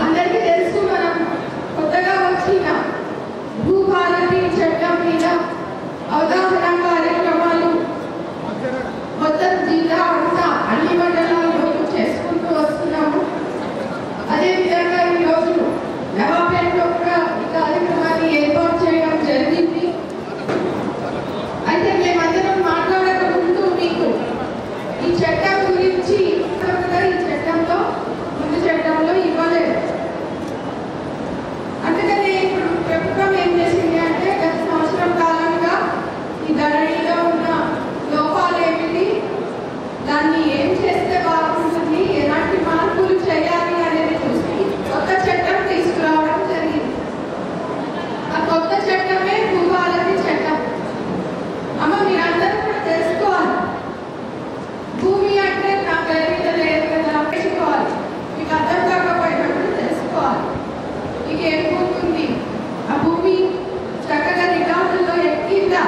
అందరికీ తెలుసు మనం కొత్తగా వచ్చిన భూభారతి చట్టం మీద అవగాహన కార్యక్రమాలు మొత్తం జిల్లా అంతా అన్ని మండలాల్లో చేసుకుంటూ వస్తున్నాము. అదేవిధంగా ఈరోజు నవాపేటలో కూడా ఈ కార్యక్రమాన్ని ఏర్పాటు చేయడం జరిగింది. అయితే మేమందరం మాట్లాడక ముందు మీకు ఈ చట్టం గురించి ఈ చట్టంలో ముందు చట్టంలో ఇవ్వలేదు. అందుకని ఇప్పుడు ప్రభుత్వం ఏం చేసింది అంటే గత సంవత్సరం కాలంగా ఈ ధరణిలో ఉన్న లోపాలు ఏమిటి, దాన్ని ఏం చేస్తే బాగుంటుంది, ఎలాంటి మార్పులు చేయాలి అనేది చూసి కొత్త చట్టం తీసుకురావడం జరిగింది. ఆ కొత్త చట్టమే భూభారతి చట్టం. అమ్మ మీరందరూ కూడా తెలుసుకోవాలి, భూమి అంటే నా పేరు మీద లేదు కదా తెలుసుకోవాలి. మీకు అర్థం కాకపోయినప్పుడు తెలుసుకోవాలి. మీకు ఏం పోతుంది, ఆ భూమి చక్కగా రికార్డుల్లో ఎక్కిందా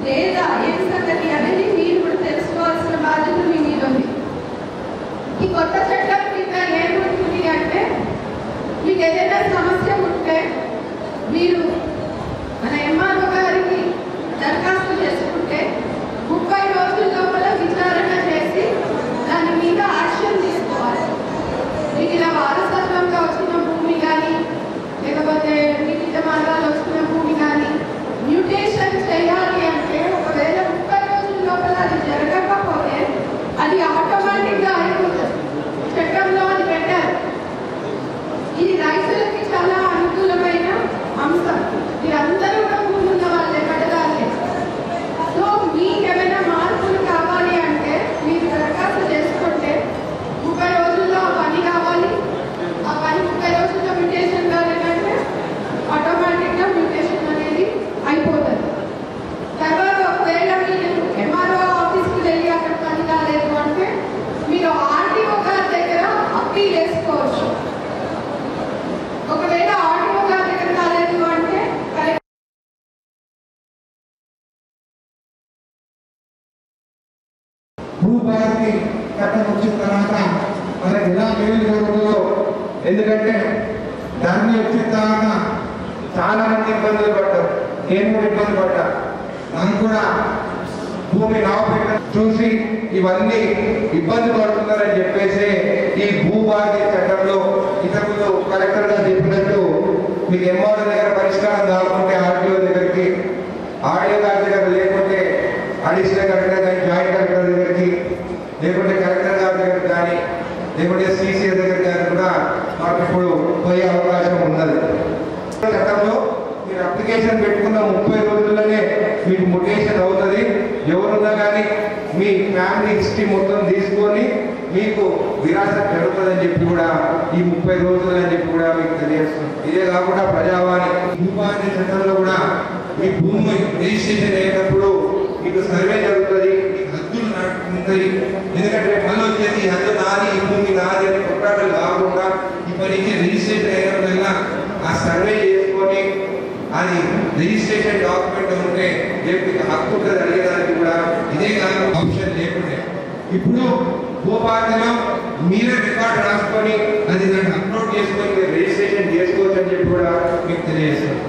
లేదా ఏం సంగతి అనేది మీరు కూడా తెలుసుకోవాల్సిన బాధ్యత మీ మీద ఉంది. ఈ కొత్త చట్టం కింద ఏముంటుంది అంటే మీకు ఏదైనా సమస్య ఉంటే మీరు మన ఎంఆర్ఓ గారికి దరఖాస్తు చేసుకుంటే 30 రోజుల లోపల విచారణ చేసి దాని మీద యాక్షన్ తీసుకోవాలి. మీకు ఇలా వారసత్వంగా వచ్చిన భూమి కానీ లేకపోతే వివిధ మార్గాలు వచ్చిన భూమి కానీ మ్యూటేషన్ చేయాలి అంటే ఒకవేళ 30 రోజుల లోపల అది జరగకపోతే అది ఆటోమేటిక్గా అయిపోతుంది. చట్టంలో అది పెట్టారు. ఇది రైతులకి చాలా అనుకూలమైన అంశం. మీరందరూ కూడా భూమి ఉన్న వాళ్ళే, కట్టదారులే. సో మీకు ఏమైనా మార్పులు కావాలి అంటే మీరు దరఖాస్తు చేసుకుంటే 30 రోజుల్లో ఆ పని కావాలి. ఆ పని 30 రోజుల్లో మ్యూటేషన్ కాలేదంటే ఆటోమేటిక్గా మ్యూటేషన్ అనేది అయిపోతుంది. తర్వాత ఒకవేళ మీరు ఎంఆర్ఓ ఆఫీస్కి వెళ్ళి అక్కడ పని కాలేదు అంటే మీరు ఆర్టీఓ గారి దగ్గర అప్పీల్ చేసుకోవచ్చు. ఒకవేళ ఆర్టీఓ గారి దగ్గర కాలేదు అంటే భూభారతి చట్టం వచ్చిన తర్వాత మనకి ఎలా మేలు జరుగుతుందో, ఎందుకంటే ధరణి వచ్చిన తర్వాత చాలా మంది ఇబ్బందులు పడ్డారు. నేను కూడా ఇబ్బంది పడ్డా. నాకు కూడా భూమి నవాపేట చూసి ఇవన్నీ ఇబ్బంది పడుతున్నారని చెప్పేసి ఈ భూభారతి చట్టంలో ఇంతకుముందు కలెక్టర్ గారు చెప్పినట్టు మీకు ఎంఆర్ఓ దగ్గర పరిష్కారం కాకుంటే ఆర్టీఓ దగ్గరికి, ఆర్డీఓ గారి దగ్గర లేకుంటే అడిషనల్ కలెక్టర్ కానీ జాయింట్ కలెక్టర్ దగ్గరికి, లేకుంటే కలెక్టర్ గారి దగ్గర కానీ, లేకుంటే సీసీ దగ్గర కానీ కూడా మాకు ఇప్పుడు పోయే అవకాశం ఉన్నది. చట్టంలో మీరు అప్లికేషన్ పెట్టుకున్న 30 రోజుల్లోనే మీకు మ్యూటేషన్ అవుతుంది. ఎవరున్నా కానీ మీ ఫ్యామిలీ హిస్టరీ మొత్తం తీసుకొని మీకు విరాసత్ జరుగుతుందని చెప్పి కూడా ఈ 30 రోజులు అని చెప్పి కూడా మీకు తెలియజేస్తుంది. ఇదే కాకుండా ప్రజావాణి భూభారతి చట్టంలో కూడా మీ భూమి రిజిస్ట్రేషన్ అయ్యేటప్పుడు మీకు సర్వే జరుగుతుంది, మీకు హద్దులు ఉంటుంది. ఎందుకంటే మళ్ళీ వచ్చేసి ఈ హద్దు నాది, ఈ భూమి నాది అని కొట్లాటలు కాకుండా ఇప్పటి నుంచి రిజిస్ట్రేషన్ అయిన ఆ సర్వే చేసుకొని అది రిజిస్ట్రేషన్ డాక్యుమెంట్ ఉంటే రేపు హక్కు ఉంటుంది అడిగేదానికి కూడా ఇదే కాదు ఆప్షన్ లేకుంటే. ఇప్పుడు భూభారతిలో మీరే రికార్డు రాసుకొని అది దాన్ని అప్లోడ్ చేసుకొని రిజిస్ట్రేషన్ చేసుకోవచ్చు అని చెప్పి కూడా మీకు తెలియజేస్తాం.